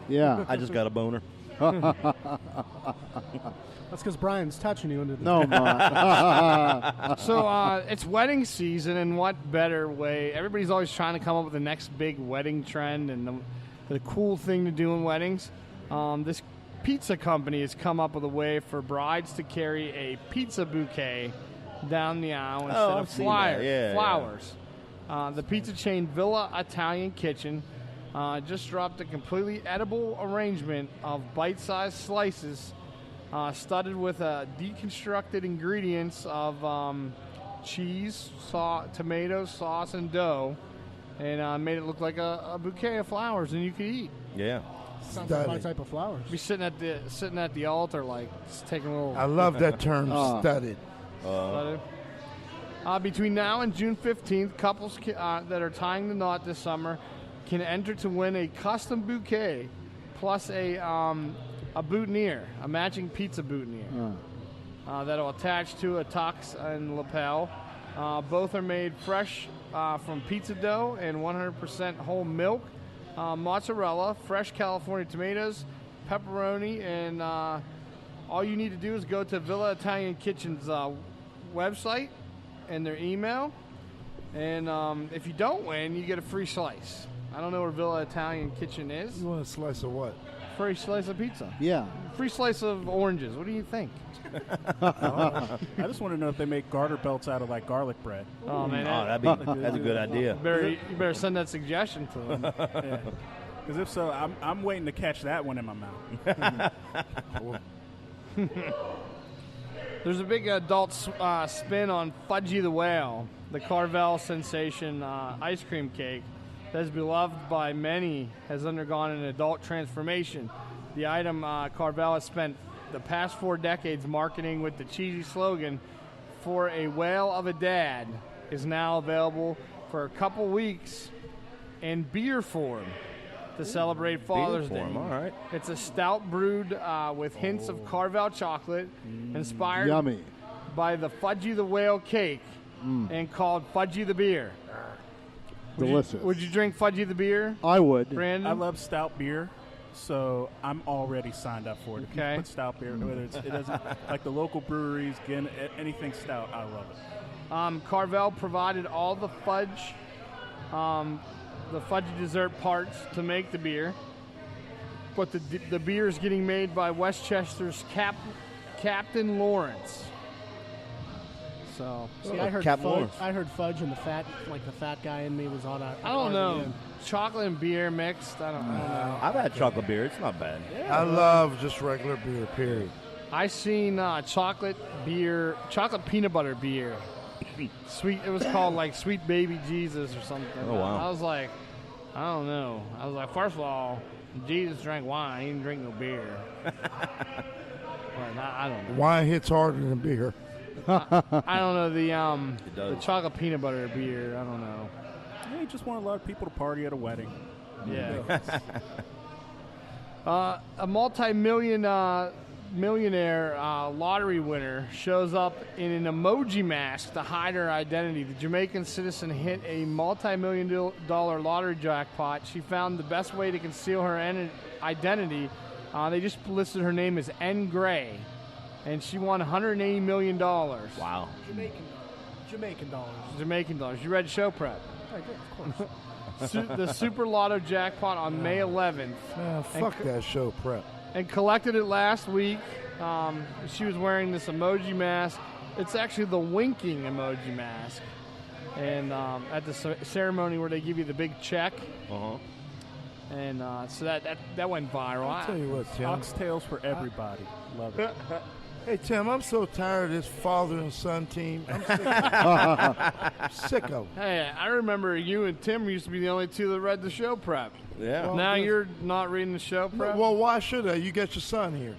Yeah. I just got a boner. That's because Brian's touching you into the No, I'm not. So it's wedding season, and what better way? Everybody's always trying to come up with the next big wedding trend and the cool thing to do in weddings. This pizza company has come up with a way for brides to carry a pizza bouquet down the aisle instead of flowers. The pizza chain Villa Italian Kitchen just dropped a completely edible arrangement of bite-sized slices studded with deconstructed ingredients of cheese, tomatoes, sauce, and dough, and made it look like a bouquet of flowers, and you could eat. Yeah. Sounds like my type of flowers. Be sitting at the altar, like just taking a little. I love that term, studded. Between now and June 15th, couples that are tying the knot this summer can enter to win a custom bouquet plus a boutonniere, a matching pizza boutonniere that'll attach to a tux and lapel. Both are made fresh from pizza dough and 100% whole milk, mozzarella, fresh California tomatoes, pepperoni, and all you need to do is go to Villa Italian Kitchen's website and their email, and if you don't win, you get a free slice. I don't know where Villa Italian Kitchen is. You want a slice of what? Free slice of pizza. Yeah. Free slice of oranges. What do you think? I just want to know if they make garter belts out of garlic bread. Oh man, that's a good idea. You better send that suggestion to them. Because if so, I'm waiting to catch that one in my mouth. There's a big adult spin on Fudgy the Whale, the Carvel sensation ice cream cake that is beloved by many, has undergone an adult transformation. The item Carvel has spent the past 4 decades marketing with the cheesy slogan, "For a Whale of a Dad," is now available for a couple weeks in beer form to celebrate Father's Day. All right. It's a stout brewed with hints of Carvel chocolate, inspired Yummy. by the Fudgy the Whale cake, and called Fudgy the Beer. Delicious. Would you drink Fudgy the Beer? I would. Brandon? I love stout beer, so I'm already signed up for it. If Okay. you put stout beer, whether it doesn't like the local breweries, again, anything stout, I love it. Carvel provided all the fudge, the fudgy dessert parts to make the beer, but the beer is getting made by Westchester's Captain Lawrence. So, See, I heard Captain fudge. Lawrence. I heard fudge, and the fat guy in me was on. I don't know, chocolate and beer mixed. I don't know. I've had chocolate beer. It's not bad. I love just regular beer, period. I seen chocolate peanut butter beer. Sweet. It was called like Sweet Baby Jesus or something. Oh, wow. I was like, I don't know. I was like, first of all, Jesus drank wine. He didn't drink no beer. But I don't know. Wine hits harder than beer. I don't know the chocolate peanut butter beer. I don't know. Yeah, you just want a lot of people to party at a wedding. Yeah. A millionaire lottery winner shows up in an emoji mask to hide her identity. The Jamaican citizen hit a multi-million-dollar lottery jackpot. She found the best way to conceal her identity. They just listed her name as N. Gray, and she won $180 million. Wow. Jamaican dollars. Jamaican dollars. You read show prep. I did, of course. The Super Lotto jackpot on May 11th. Man, fuck that show prep. And collected it last week. She was wearing this emoji mask. It's actually the winking emoji mask. And at the ceremony where they give you the big check. Uh-huh. And so that went viral. I'll tell you what, Tim. Oxtails for everybody. Love it. Hey, Tim, I'm so tired of this father and son team. I'm sick of it. Sick of it. Hey, I remember you and Tim used to be the only two that read the show prep. Yeah. Well, Now you're not reading the show prep? Well, why should I? You got your son here.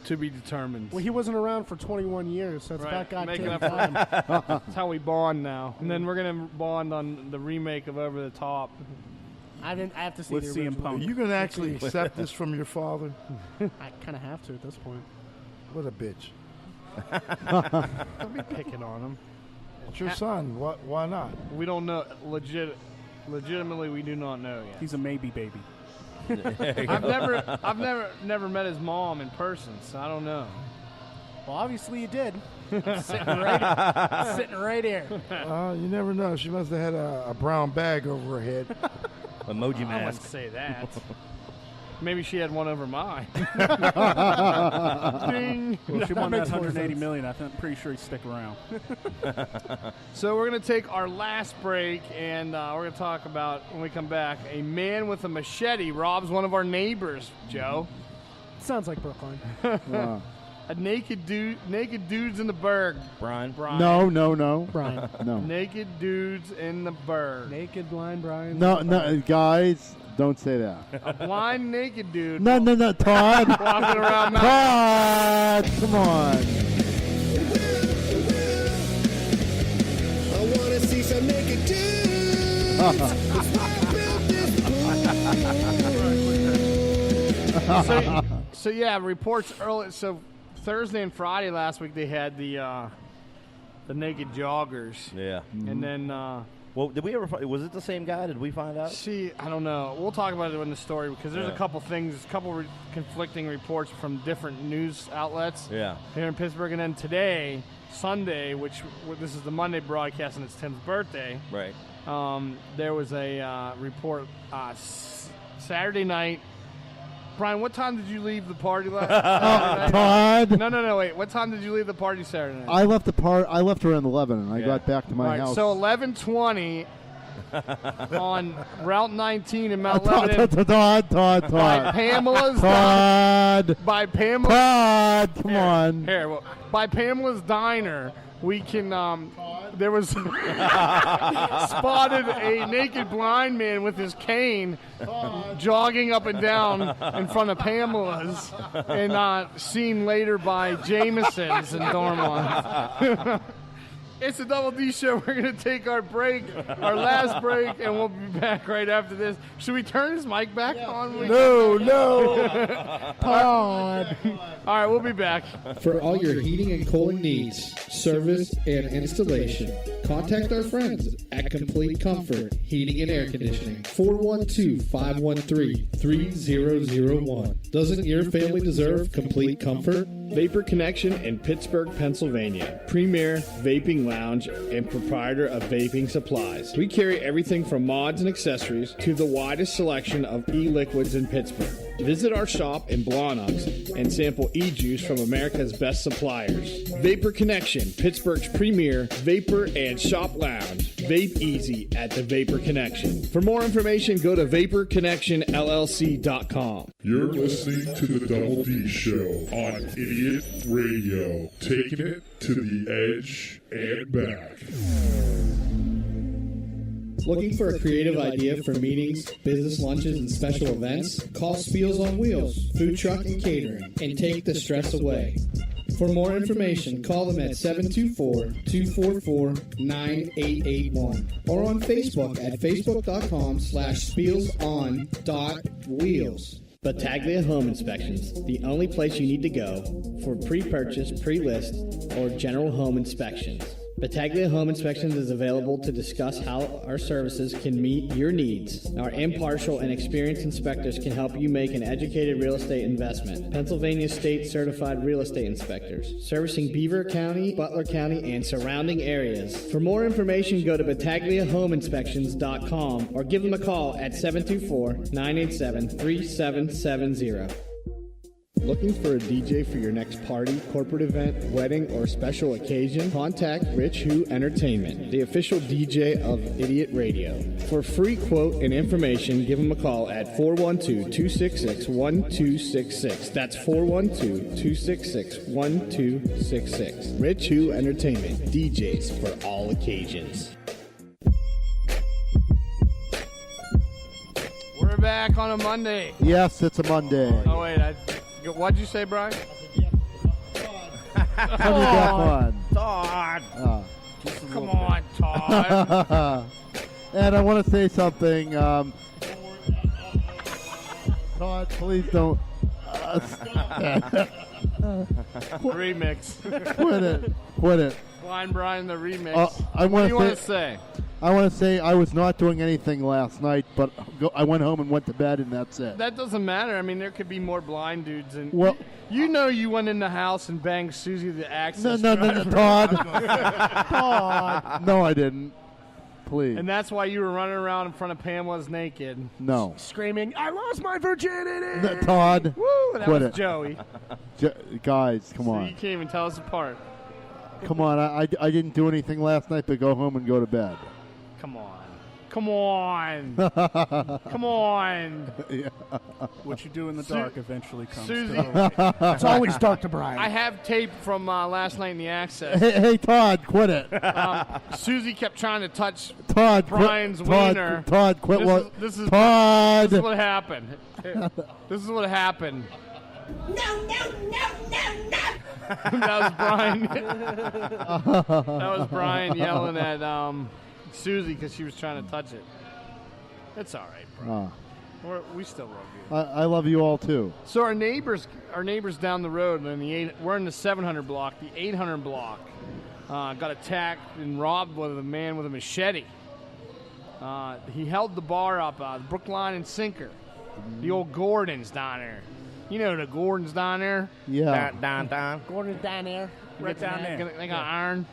To be determined. Well, he wasn't around for 21 years, so it's Right, about making goddamn up time. That's how we bond now. And then we're going to bond on the remake of Over the Top. I have to see With the CM original. Punk. Are you going to actually accept this from your father? I kind of have to at this point. What a bitch. Don't be picking on him. It's your son. Why not? We don't know. Legitimately, we do not know yet. He's a maybe baby. I've never met his mom in person, so I don't know. Well, obviously you did. sitting right here. You never know. She must have had a brown bag over her head. Emoji I wouldn't mask. say that. Maybe she had one over mine. Ding. Well, she won that makes more $180 sense. million. I'm pretty sure he'd stick around. So we're going to take our last break, and we're going to talk about, when we come back, a man with a machete robs one of our neighbors, Joe. Sounds like Brookline. A naked dudes in the burg. Brian. No. Brian. No. Naked dudes in the burg. Naked blind Brian. No, guys, don't say that. A blind naked dude. No, Todd. Walking around. Todd, come on. I want to see some naked dudes. That's why I built this pool. So yeah, reports early. So Thursday and Friday last week they had the naked joggers. Yeah. And then well, did we ever? Was it the same guy? Did we find out? see, I don't know. We'll talk about it in the story because there's a couple things, conflicting reports from different news outlets. Yeah. Here in Pittsburgh, and then today, Sunday, which this is the Monday broadcast, and it's Tim's birthday. Right. There was a report Saturday night. Brian, what time did you leave the party last night? Todd. No, wait. What time did you leave the party Saturday night? I left around 11, and I got back to my house. So 11:20 on Route 19 in Mount Lebanon. Todd. By Pamela's. Todd. By Pamela's. Todd, come on. Here, by Pamela's Diner we can. There was spotted a naked blind man with his cane jogging up and down in front of Pamela's, and seen later by Jameson's in Dormont. It's the Double D Show. We're going to take our break, our last break, and we'll be back right after this. Should we turn his mic back on? No. Todd. All right, we'll be back. For all your heating and cooling needs, service, and installation, contact our friends at Complete Comfort Heating and Air Conditioning. 412-513-3001. Doesn't your family deserve complete comfort? Vapor Connection in Pittsburgh, Pennsylvania. Premier vaping lounge and proprietor of vaping supplies. We carry everything from mods and accessories to the widest selection of e-liquids in Pittsburgh. Visit our shop in Blawnox and sample e-juice from America's best suppliers. Vapor Connection, Pittsburgh's premier vapor and shop lounge. Vape easy at the Vapor Connection. For more information, go to vaporconnectionllc.com. You're listening to the Double D Show on Idiot Radio, taking it to the edge and back. Looking for a creative idea for meetings, business lunches, and special events? Call Spiels on Wheels, food truck and catering, and take the stress away. For more information, call them at 724-244-9881 or on Facebook at facebook.com/spielson.wheels. Battaglia Home Inspections, the only place you need to go for pre-purchase, pre-list, or general home inspections. Battaglia Home Inspections is available to discuss how our services can meet your needs. Our impartial and experienced inspectors can help you make an educated real estate investment. Pennsylvania State Certified Real Estate Inspectors, servicing Beaver County, Butler County, and surrounding areas. For more information, go to BattagliaHomeInspections.com or give them a call at 724-987-3770. Looking for a DJ for your next party, corporate event, wedding, or special occasion? Contact Rich Who Entertainment, the official DJ of Idiot Radio. For free quote and information, give them a call at 412-266-1266. That's 412-266-1266. Rich Who Entertainment, DJs for all occasions. We're back on a Monday. Yes, it's a Monday. Oh, wait. What'd you say, Brian? Turn me back on. Todd. Come on, Todd. And I want to say something. Todd, please don't. Remix. Quit it. Blind Brian, the remix. What do you want to say? I want to say I was not doing anything last night, but I went home and went to bed, and that's it. That doesn't matter. I mean, there could be more blind dudes. And well, you know you went in the house and banged Susie the access No, Todd. Todd. No, I didn't. Please. And that's why you were running around in front of Pamela's naked. No. Screaming, I lost my virginity! Todd. Woo, that quit was it. Joey. Guys, come on. You can't even tell us apart. Come on. I didn't do anything last night but go home and go to bed. Come on. Come on. Come on. Yeah. What you do in the dark eventually comes Susie. to the light. It's always dark to Brian. I have tape from last night in the Access. Hey, Todd, quit it. Susie kept trying to touch Todd, Brian's wiener. Todd, quit what? This is Todd. This is what happened. This is what happened. No. That was Brian. That was Brian yelling at Susie because she was trying to touch it. It's all right, bro. We still love you. I love you all too. So our neighbors down the road, we're in the 700 block. The 800 block got attacked and robbed with a man with a machete. He held the bar up, Brookline and Sinker. The old Gordons down there. You know the Gordons down there? Yeah. Down. Gordon's down there. Right down there. They got iron.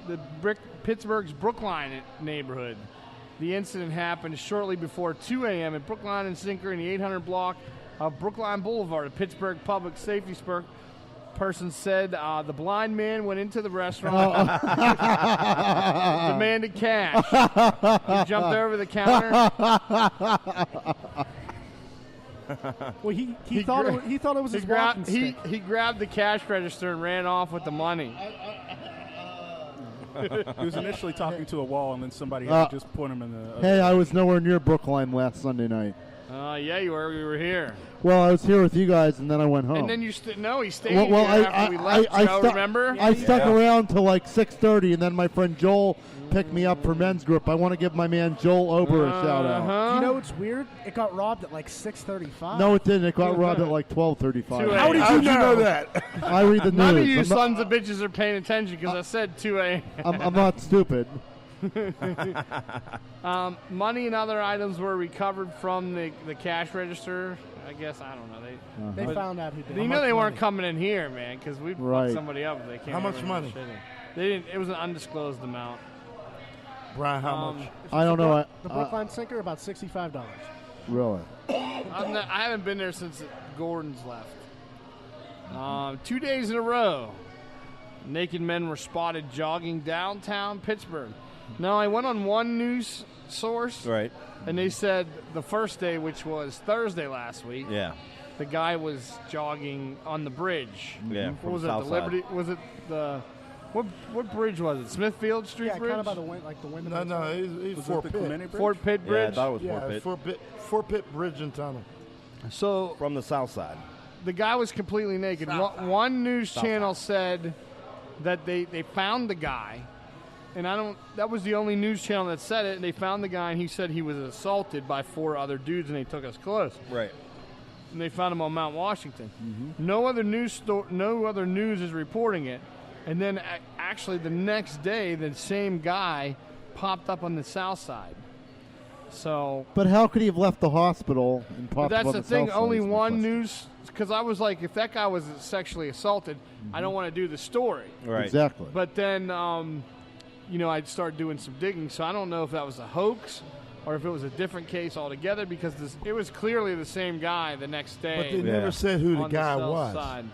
The Pittsburgh's Brookline neighborhood. The incident happened shortly before 2 a.m. at Brookline and Sinker in the 800 block of Brookline Boulevard. A Pittsburgh public safety person said the blind man went into the restaurant, demanded cash. He jumped over the counter. Well, he thought it was his walking stick. He grabbed the cash register and ran off with the money. He was initially talking to a wall, and then somebody had to just point him in the. Hey, I was nowhere near Brookline last Sunday night. Yeah, you were. We were here. Well, I was here with you guys, and then I went home. And then you he stayed here after we left, Joe, remember? I stuck around till like 6:30, and then my friend Joel picked me up for men's group. I want to give my man Joel Ober a shout-out. You know what's weird? It got robbed at like 6:35. No, it didn't. It got robbed at like 12:35. How did you know that? I read the news. None of you sons of bitches are paying attention because I said 2 a.m. I'm not stupid. Money and other items were recovered from the cash register. I guess, I don't know. They found out who did it. You know they weren't coming in here, man, because we fucked somebody up. They can't How much money? They didn't. It was an undisclosed amount. Brian, how much? I don't know. The Brookline sinker, about $65. Really? I haven't been there since Gordon's left. 2 days in a row, naked men were spotted jogging downtown Pittsburgh. Now, I went on one news source, right, and they said the first day, which was Thursday last week, the guy was jogging on the bridge. Yeah, what was it? The Liberty? Was it the what bridge was it? Smithfield Street Bridge? Yeah, kind of by the wind, like the window. No, he's Fort Pitt. Fort Pitt Bridge. Yeah, I thought it was Fort Pitt. Fort Pitt Bridge and Tunnel. So from the south side, the guy was completely naked. One news channel said that they found the guy, and that was the only news channel that said it. And they found the guy, and he said he was assaulted by 4 other dudes, and they took us close. Right. And they found him on Mount Washington. No other news is reporting it. And then actually the next day, the same guy popped up on the south side. So, but how could he have left the hospital and popped up on the south side? That's the thing. Only one news, because I was like, if that guy was sexually assaulted, I don't want to do the story. Right. Exactly. But then, I'd start doing some digging. So I don't know if that was a hoax or if it was a different case altogether, because it was clearly the same guy the next day. But they never said who the guy was. Side.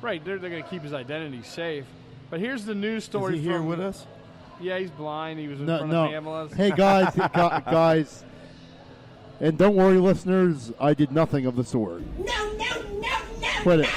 Right. They're going to keep his identity safe. But here's the news story. Is he here with us? Yeah, he's blind. He was in front of Pamela's. Hey, guys, guys. And don't worry, listeners, I did nothing of the sort. No. Quit it.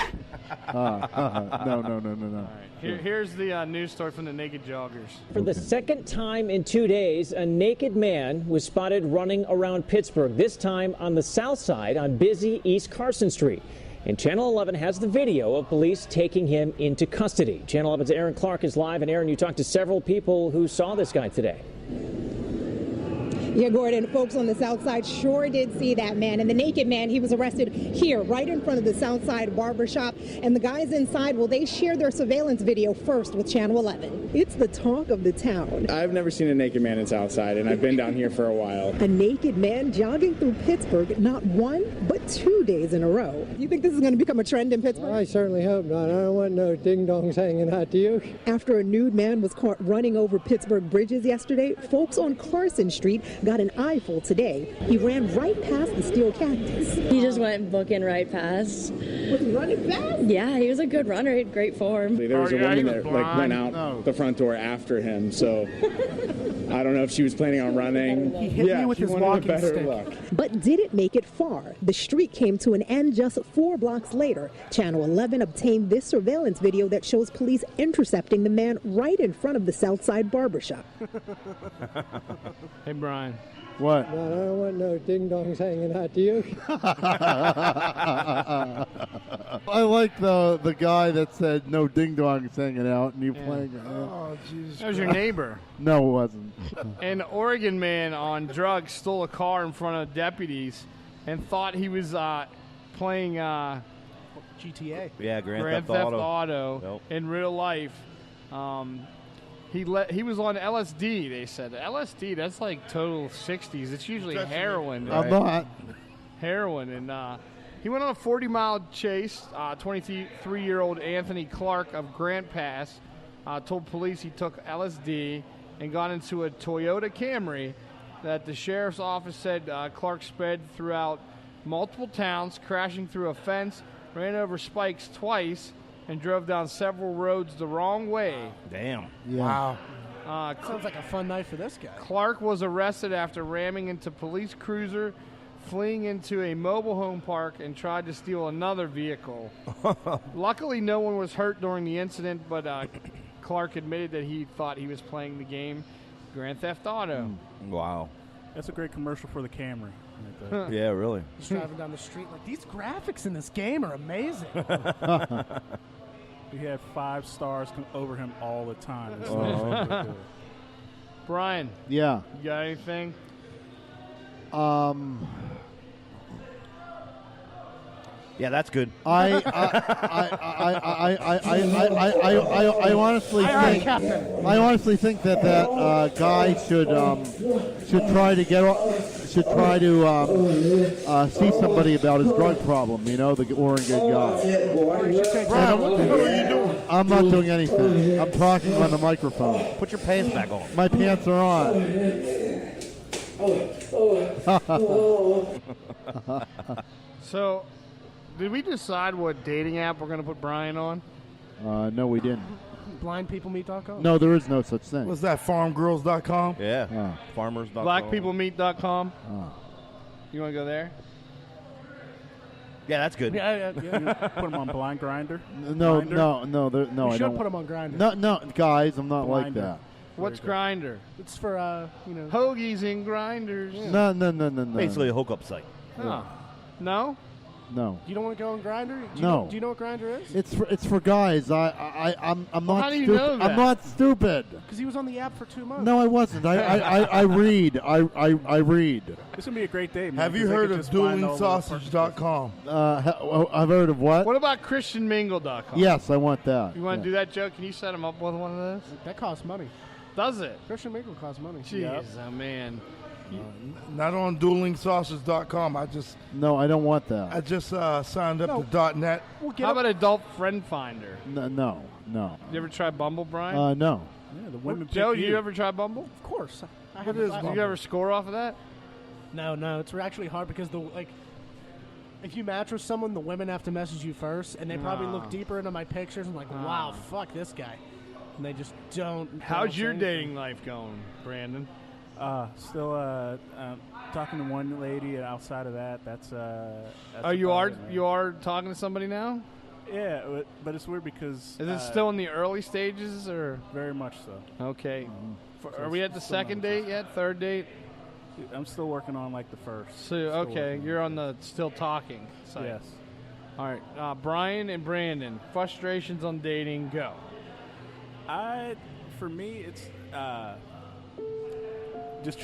No. All right. Here's the news story from the Naked Joggers. For the second time in 2 days, a naked man was spotted running around Pittsburgh, this time on the south side on busy East Carson Street. And Channel 11 has the video of police taking him into custody. Channel 11's Aaron Clark is live. And Aaron, you talked to several people who saw this guy today. Yeah, Gordon, folks on the south side sure did see that man. And the naked man, he was arrested here, right in front of the south side barbershop. And the guys inside, well, they shared their surveillance video first with Channel 11. It's the talk of the town. I've never seen a naked man in Southside, and I've been down here for a while. A naked man jogging through Pittsburgh, not 1, but 2 days in a row. You think this is going to become a trend in Pittsburgh? I certainly hope not. I don't want no ding-dongs hanging out to you. After a nude man was caught running over Pittsburgh bridges yesterday, folks on Carson Street got an eyeful today. He ran right past the steel cactus. He just went booking right past. Was he running fast? Yeah, he was a good runner. He had great form. There was a woman that went out the front door after him, so I don't know if she was planning on running. He hit me with his walking stick. Look. But did it make it far? The street came to an end just 4 blocks later. Channel 11 obtained this surveillance video that shows police intercepting the man right in front of the Southside barbershop. Hey, Brian. What? No, I don't want no ding-dongs hanging out to you. I like the guy that said no ding-dongs hanging out, and you playing. Oh, Jesus. That was your neighbor. No, it wasn't. An Oregon man on drugs stole a car in front of deputies and thought he was playing GTA. Yeah, Grand Theft Auto in real life. He was on LSD, they said. LSD, that's like total 60s. It's usually heroin. I'm not. Heroin. And he went on a 40-mile chase. 23-year-old Anthony Clark of Grant Pass told police he took LSD and got into a Toyota Camry that the sheriff's office said Clark sped throughout multiple towns, crashing through a fence, ran over spikes twice, and drove down several roads the wrong way. Damn. Yeah. Wow. Sounds like a fun night for this guy. Clark was arrested after ramming into police cruiser, fleeing into a mobile home park, and tried to steal another vehicle. Luckily, no one was hurt during the incident, but Clark admitted that he thought he was playing the game Grand Theft Auto. Wow. That's a great commercial for the Camry. Yeah, really. Just driving down the street like, these graphics in this game are amazing. He had 5 stars come over him all the time. It's Uh-huh. really good. Brian. Yeah. You got anything? Yeah, that's good. I honestly think that guy should try to see somebody about his drug problem. You know, the Oregon guy. Brian, what the hell are you doing? I'm not doing anything. I'm talking on the microphone. Put your pants back on. My pants are on. So, did we decide what dating app we're going to put Brian on? No, we didn't. BlindPeopleMeet.com? No, there is no such thing. What's that, farmgirls.com? Yeah. Farmers.com. Blackpeoplemeet.com. You want to go there? Yeah, that's good. Yeah. Put him on Blind Grinder. No, Grindr? no, You I should don't. put him on Grindr. No, guys, I'm not like Blinder. that. What's Grindr? It's for, Hoagies and grinders. No. Basically a hookup site. Oh. No? No. You don't want to go on Grindr? No. Do you know what Grindr is? It's for guys. I'm not how do you stupid. know that? I'm not stupid. Because he was on the app for 2 months. No, I wasn't. I read. I read. This would be a great day, man. Have you 'cause they heard could of just find all the duelingsausage.com? I've heard of what? What about ChristianMingle.com? Yes, I want that. You want to Yeah. do that, Joe? Can you set him up with one of those? That costs money. Does it? Christian Mingle costs money. Jeez, oh man. Not on duelingsausage.com. No, I don't want that. I just signed up to .net. How about Adult Friend Finder? No. You ever try Bumble, Brian? No. Yeah, the women Joe, pick you ever try Bumble? Of course. What is Bumble? You ever score off of that? No. It's actually hard because if you match with someone, the women have to message you first, and they probably look deeper into my pictures and like, wow, fuck this guy, and they just don't. How's your dating life going, Brandon? Still talking to one lady, and outside of that, that's You about it, man. you are talking to somebody now? Yeah, but it's weird because Is it still in the early stages or? very much so. Okay. So Are we at the still second not- date yet? Third date? I'm still working on like the first. So Still okay, working you're on on the still talking side. Yes. All right, Brian and Brandon, frustrations on dating. Go. For me, it's just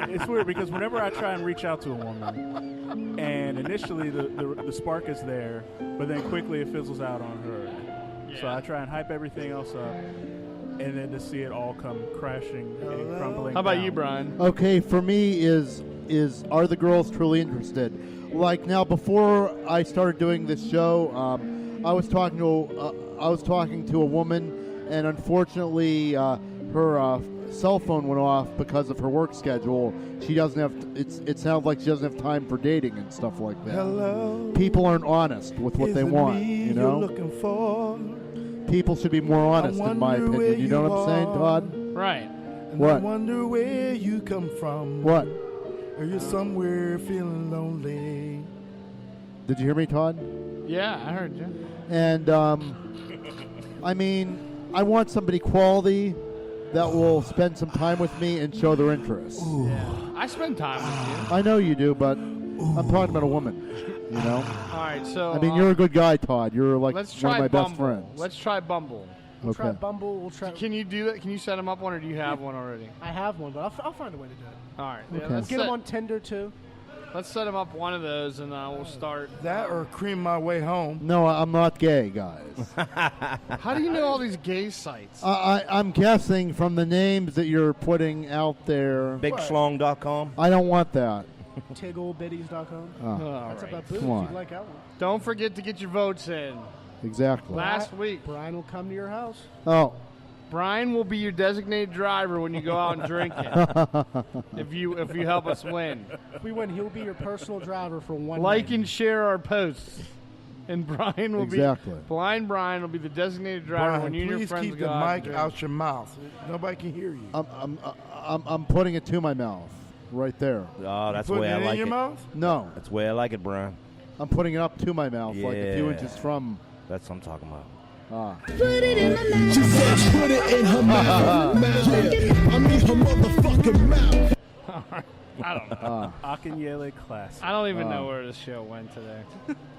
it's weird because whenever I try and reach out to a woman, and initially the spark is there, but then quickly it fizzles out on her. Yeah. So I try and hype everything else up, and then to see it all come crashing and crumbling. How about down. you, Brian? Okay, for me is are the girls truly interested? Like now, before I started doing this show, I was talking to a woman, and unfortunately, her cell phone went off because of her work schedule. She doesn't have. It sounds like she doesn't have time for dating and stuff like that. Hello. People aren't honest with what they want. You know, looking for? people should be more honest, in my wonder where opinion. You know you what I'm saying, are. Todd? Right. And What? I wonder where you come from. What? Are you somewhere feeling lonely? Did you hear me, Todd? Yeah, I heard you. And I mean, I want somebody quality that will spend some time with me and show their interest. Yeah. I spend time with you. I know you do, but I'm talking about a woman. You know. All right, so I mean, you're a good guy, Todd. You're like let's one try of my Bumble. best friends. Let's try Bumble. We'll try Okay. Bumble. We'll try. Can you do that? Can you set him up one, or do you have one already? I have one, but I'll find a way to do it. All right. Yeah, Okay. let's Get him on Tinder too. Let's set him up one of those, and we'll start. That or cream my way home. No, I'm not gay, guys. How do you know all these gay sites? I'm guessing from the names that you're putting out there. BigSchlong.com. I don't want that. TiggleBiddies.com. Oh, All That's right. about booze. Come on. You'd like that one. Don't forget to get your votes in. exactly. Last week, Brian will come to your house. Oh, Brian will be your designated driver when you go out and drinking. if you help us win. If we win, he'll be your personal driver for one Like night. and share our posts. And Brian will Exactly. be Blind Brian will be the designated driver Brian, when you and your please friends keep go the out and mic drink. out your mouth. Nobody can hear you. I'm putting it to my mouth, right there. Oh, that's the Putting way I it in like your it. mouth? No, That's the way I like it, Brian. I'm putting it up to my mouth, like a few Yeah. inches from. That's what I'm talking about. Put it in my mouth. She said, put it in her mouth. I mean her motherfucking mouth. I don't know. Akinyele classic. I don't even know where this show went today.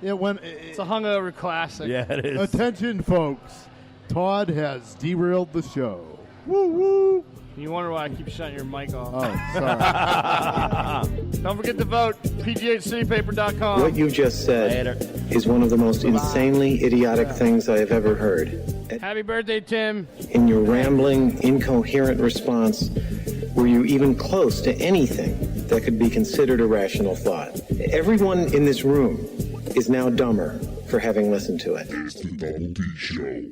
It's a hungover classic. Yeah, it is. Attention, folks. Todd has derailed the show. Woo woo. You wonder why I keep shutting your mic off. Oh, sorry. Don't forget to vote. PGHcitypaper.com. What you just said is one of the most insanely idiotic things I have ever heard. Happy birthday, Tim. In your rambling, incoherent response, were you even close to anything that could be considered a rational thought? Everyone in this room is now dumber for having listened to it. It's the Double D Show.